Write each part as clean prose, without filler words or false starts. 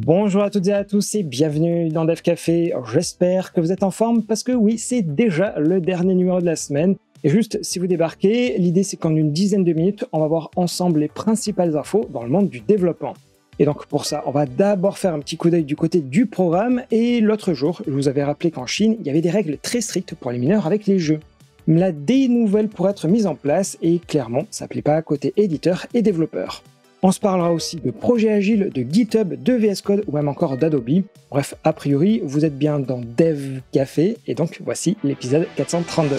Bonjour à toutes et à tous et bienvenue dans Dev Café. J'espère que vous êtes en forme parce que oui, c'est déjà le dernier numéro de la semaine. Et juste, si vous débarquez, l'idée c'est qu'en une dizaine de minutes, on va voir ensemble les principales infos dans le monde du développement. Et donc pour ça, on va d'abord faire un petit coup d'œil du côté du programme. Et l'autre jour, je vous avais rappelé qu'en Chine, il y avait des règles très strictes pour les mineurs avec les jeux. Là, des nouvelles pourraient être mises en place et clairement, ça ne plaît pas côté éditeur et développeur. On se parlera aussi de projets agiles, de GitHub, de VS Code ou même encore d'Adobe. Bref, a priori, vous êtes bien dans Dev Café et donc voici l'épisode 432.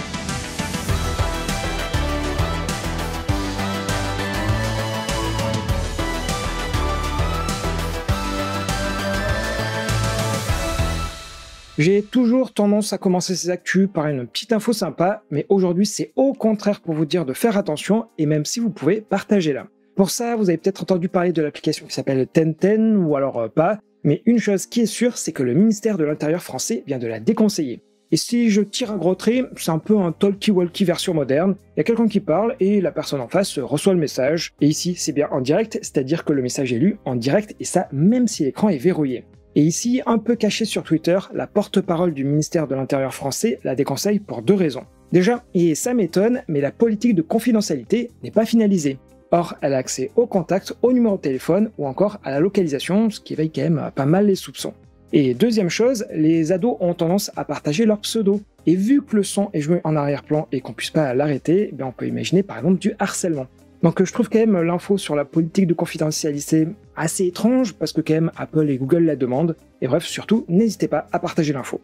J'ai toujours tendance à commencer ces actus par une petite info sympa, mais aujourd'hui c'est au contraire pour vous dire de faire attention et même si vous pouvez, partagez-la. Pour ça, vous avez peut-être entendu parler de l'application qui s'appelle Tenten, ou alors pas, mais une chose qui est sûre, c'est que le ministère de l'Intérieur français vient de la déconseiller. Et si je tire un gros trait, c'est un peu un talkie-walkie version moderne, il y a quelqu'un qui parle et la personne en face reçoit le message, et ici c'est bien en direct, c'est-à-dire que le message est lu en direct, et ça même si l'écran est verrouillé. Et ici, un peu caché sur Twitter, la porte-parole du ministère de l'Intérieur français la déconseille pour deux raisons. Déjà, et ça m'étonne, mais la politique de confidentialité n'est pas finalisée. Or, elle a accès au contact, au numéro de téléphone ou encore à la localisation, ce qui éveille quand même pas mal les soupçons. Et deuxième chose, les ados ont tendance à partager leur pseudo. Et vu que le son est joué en arrière-plan et qu'on puisse pas l'arrêter, on peut imaginer par exemple du harcèlement. Donc je trouve quand même l'info sur la politique de confidentialité assez étrange parce que quand même Apple et Google la demandent. Et bref, surtout, n'hésitez pas à partager l'info.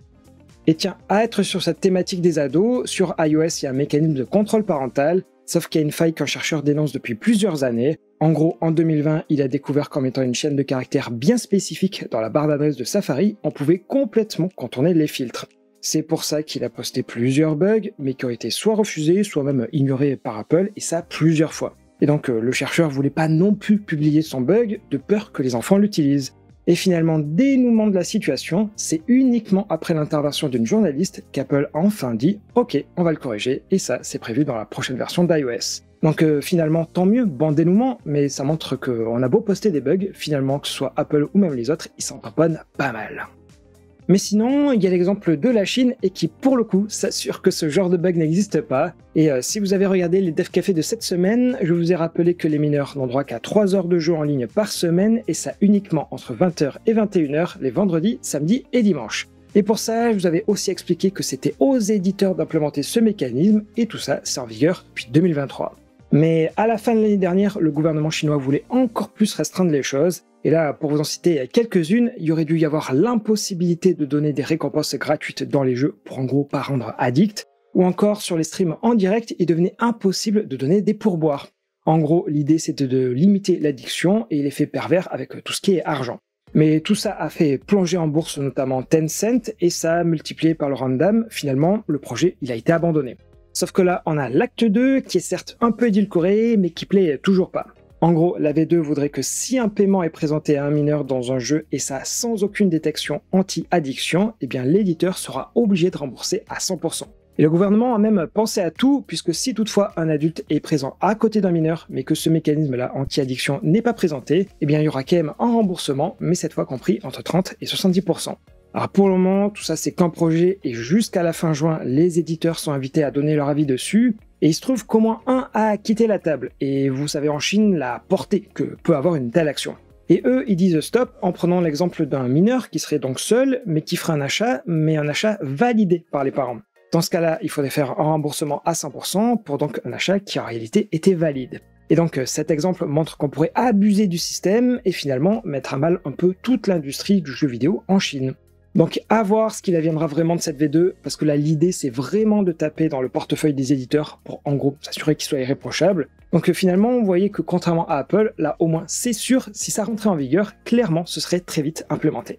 Et tiens, à être sur cette thématique des ados, sur iOS il y a un mécanisme de contrôle parental, sauf qu'il y a une faille qu'un chercheur dénonce depuis plusieurs années. En gros, en 2020, il a découvert qu'en mettant une chaîne de caractères bien spécifique dans la barre d'adresse de Safari, on pouvait complètement contourner les filtres. C'est pour ça qu'il a posté plusieurs bugs, mais qui ont été soit refusés, soit même ignorés par Apple, et ça plusieurs fois. Et donc le chercheur voulait pas non plus publier son bug, de peur que les enfants l'utilisent. Et finalement, dénouement de la situation, c'est uniquement après l'intervention d'une journaliste qu'Apple a enfin dit « Ok, on va le corriger » et ça, c'est prévu dans la prochaine version d'iOS. Donc finalement, tant mieux, bon dénouement, mais ça montre qu'on a beau poster des bugs, finalement, que ce soit Apple ou même les autres, ils s'en tamponnent pas mal. Mais sinon, il y a l'exemple de la Chine et qui, pour le coup, s'assure que ce genre de bug n'existe pas. Et si vous avez regardé les Dev Café de cette semaine, je vous ai rappelé que les mineurs n'ont droit qu'à 3 heures de jeu en ligne par semaine et ça uniquement entre 20h et 21h les vendredis, samedis et dimanches. Et pour ça, je vous avais aussi expliqué que c'était aux éditeurs d'implémenter ce mécanisme et tout ça, c'est en vigueur depuis 2023. Mais à la fin de l'année dernière, le gouvernement chinois voulait encore plus restreindre les choses. Et là, pour vous en citer quelques-unes, il y aurait dû y avoir l'impossibilité de donner des récompenses gratuites dans les jeux pour en gros pas rendre addict, ou encore sur les streams en direct, il devenait impossible de donner des pourboires. En gros, l'idée c'était de limiter l'addiction et l'effet pervers avec tout ce qui est argent. Mais tout ça a fait plonger en bourse notamment Tencent et ça a multiplié par le random, finalement le projet il a été abandonné. Sauf que là, on a l'acte 2 qui est certes un peu édulcoré mais qui plaît toujours pas. En gros, la V2 voudrait que si un paiement est présenté à un mineur dans un jeu et ça sans aucune détection anti-addiction, l'éditeur sera obligé de rembourser à 100%. Et le gouvernement a même pensé à tout, puisque si toutefois un adulte est présent à côté d'un mineur, mais que ce mécanisme-là anti-addiction n'est pas présenté, il y aura quand même un remboursement, mais cette fois compris entre 30 et 70%. Alors pour le moment, tout ça c'est qu'un projet et jusqu'à la fin juin, les éditeurs sont invités à donner leur avis dessus. Et il se trouve qu'au moins un a quitté la table, et vous savez en Chine la portée que peut avoir une telle action. Et eux, ils disent stop en prenant l'exemple d'un mineur qui serait donc seul, mais qui ferait un achat, mais un achat validé par les parents. Dans ce cas-là, il faudrait faire un remboursement à 100% pour donc un achat qui en réalité était valide. Et donc cet exemple montre qu'on pourrait abuser du système et finalement mettre à mal un peu toute l'industrie du jeu vidéo en Chine. Donc à voir ce qu'il adviendra vraiment de cette V2, parce que là l'idée c'est vraiment de taper dans le portefeuille des éditeurs pour en gros s'assurer qu'il soit irréprochable. Donc finalement vous voyez que contrairement à Apple, là au moins c'est sûr, si ça rentrait en vigueur, clairement ce serait très vite implémenté.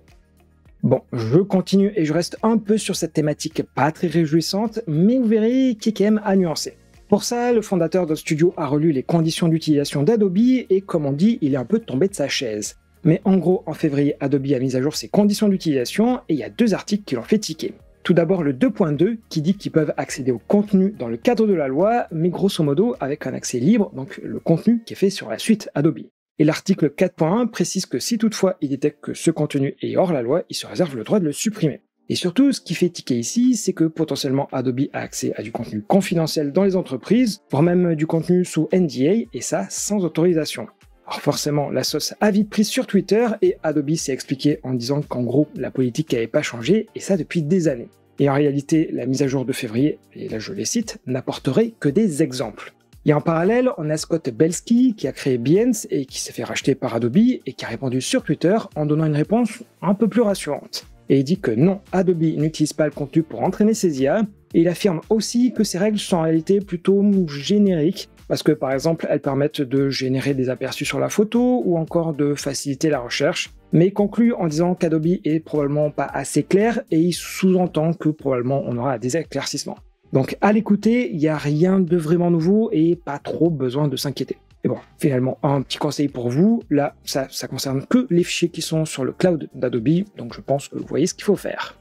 Bon, je continue et je reste un peu sur cette thématique pas très réjouissante, mais vous verrez qui est quand même à nuancer. Pour ça, le fondateur de Studio a relu les conditions d'utilisation d'Adobe et comme on dit, il est un peu tombé de sa chaise. Mais en gros, en février, Adobe a mis à jour ses conditions d'utilisation et il y a 2 articles qui l'ont fait tiquer. Tout d'abord le 2.2 qui dit qu'ils peuvent accéder au contenu dans le cadre de la loi, mais grosso modo avec un accès libre, donc le contenu qui est fait sur la suite Adobe. Et l'article 4.1 précise que si toutefois il détecte que ce contenu est hors la loi, il se réserve le droit de le supprimer. Et surtout, ce qui fait tiquer ici, c'est que potentiellement Adobe a accès à du contenu confidentiel dans les entreprises, voire même du contenu sous NDA, et ça sans autorisation. Alors forcément, la sauce a vite pris sur Twitter, et Adobe s'est expliqué en disant qu'en gros, la politique n'avait pas changé, et ça depuis des années. Et en réalité, la mise à jour de février, et là je les cite, n'apporterait que des exemples. Et en parallèle, on a Scott Belsky qui a créé Behance et qui s'est fait racheter par Adobe et qui a répondu sur Twitter en donnant une réponse un peu plus rassurante. Et il dit que non, Adobe n'utilise pas le contenu pour entraîner ses IA, et il affirme aussi que ces règles sont en réalité plutôt génériques, parce que par exemple elles permettent de générer des aperçus sur la photo ou encore de faciliter la recherche, mais il conclut en disant qu'Adobe est probablement pas assez clair et il sous-entend que probablement on aura des éclaircissements. Donc à l'écouter, il n'y a rien de vraiment nouveau et pas trop besoin de s'inquiéter. Et bon, finalement, un petit conseil pour vous, là, ça concerne que les fichiers qui sont sur le cloud d'Adobe, donc je pense que vous voyez ce qu'il faut faire.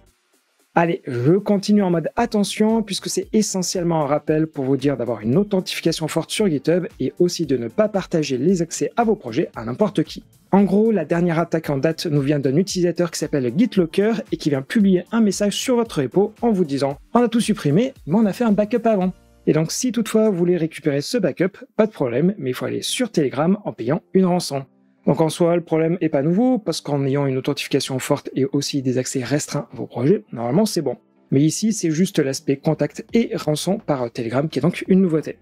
Allez, je continue en mode attention, puisque c'est essentiellement un rappel pour vous dire d'avoir une authentification forte sur GitHub et aussi de ne pas partager les accès à vos projets à n'importe qui. En gros, la dernière attaque en date nous vient d'un utilisateur qui s'appelle GitLocker et qui vient publier un message sur votre repo en vous disant « On a tout supprimé, mais on a fait un backup avant ». Et donc si toutefois vous voulez récupérer ce backup, pas de problème, mais il faut aller sur Telegram en payant une rançon. Donc en soi, le problème est pas nouveau, parce qu'en ayant une authentification forte et aussi des accès restreints à vos projets, normalement c'est bon. Mais ici, c'est juste l'aspect contact et rançon par Telegram qui est donc une nouveauté.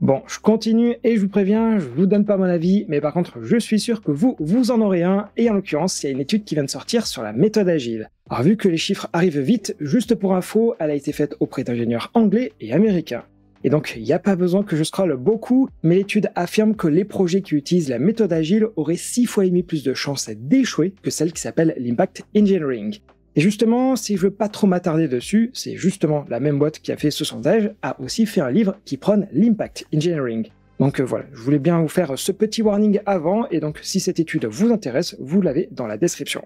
Bon, je continue et je vous préviens, je vous donne pas mon avis, mais par contre, je suis sûr que vous en aurez un, et en l'occurrence, il y a une étude qui vient de sortir sur la méthode agile. Alors vu que les chiffres arrivent vite, juste pour info, elle a été faite auprès d'ingénieurs anglais et américains. Et donc, il n'y a pas besoin que je scrolle beaucoup, mais l'étude affirme que les projets qui utilisent la méthode agile auraient 6 fois et demi plus de chances d'échouer que celle qui s'appelle l'Impact Engineering. Et justement, si je veux pas trop m'attarder dessus, c'est justement la même boîte qui a fait ce sondage, a aussi fait un livre qui prône l'Impact Engineering. Donc voilà, je voulais bien vous faire ce petit warning avant, et donc si cette étude vous intéresse, vous l'avez dans la description.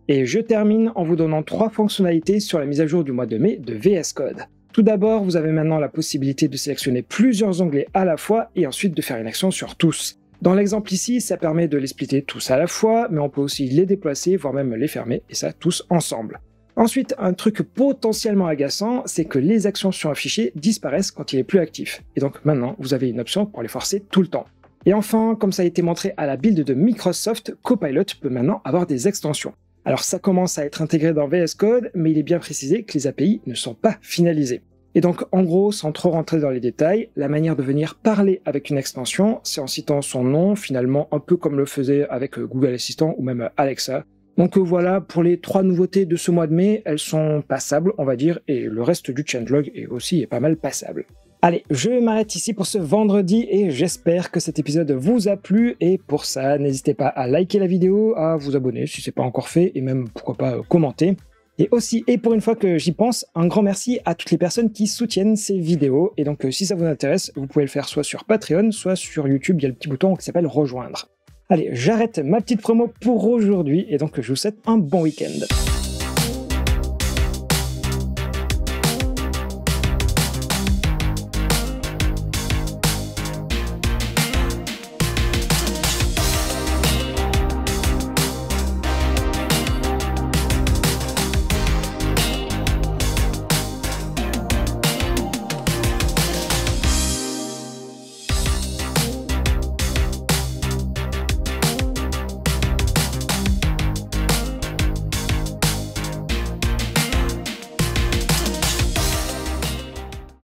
Et je termine en vous donnant 3 fonctionnalités sur la mise à jour du mois de mai de VS Code. Tout d'abord, vous avez maintenant la possibilité de sélectionner plusieurs onglets à la fois et ensuite de faire une action sur tous. Dans l'exemple ici, ça permet de les splitter tous à la fois, mais on peut aussi les déplacer, voire même les fermer, et ça tous ensemble. Ensuite, un truc potentiellement agaçant, c'est que les actions sur un fichier disparaissent quand il est plus actif. Et donc maintenant, vous avez une option pour les forcer tout le temps. Et enfin, comme ça a été montré à la build de Microsoft, Copilot peut maintenant avoir des extensions. Alors ça commence à être intégré dans VS Code, mais il est bien précisé que les API ne sont pas finalisées. Et donc en gros, sans trop rentrer dans les détails, la manière de venir parler avec une extension, c'est en citant son nom, finalement un peu comme le faisait avec Google Assistant ou même Alexa. Donc voilà, pour les 3 nouveautés de ce mois de mai, elles sont passables, on va dire, et le reste du changelog est aussi pas mal passable. Allez, je m'arrête ici pour ce vendredi et j'espère que cet épisode vous a plu, et pour ça, n'hésitez pas à liker la vidéo, à vous abonner si ce n'est pas encore fait, et même pourquoi pas commenter. Et aussi, et pour une fois que j'y pense, un grand merci à toutes les personnes qui soutiennent ces vidéos, et donc si ça vous intéresse, vous pouvez le faire soit sur Patreon, soit sur YouTube, il y a le petit bouton qui s'appelle rejoindre. Allez, j'arrête ma petite promo pour aujourd'hui, et donc je vous souhaite un bon week-end.